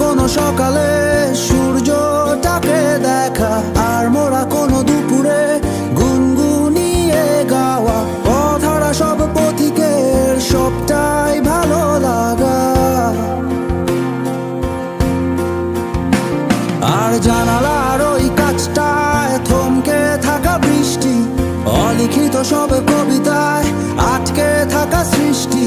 কোনো সকালে সূর্যটাকে দেখা, আর মোরা কোনো দুপুরে গুনগুনিয়ে গাওয়া কথাটা সব পথিকের সবটাই ভালো লাগা। আর জানালার ওই কাছটায় থমকে থাকা বৃষ্টি, অলিখিত সব কবিতায় আটকে থাকা সৃষ্টি।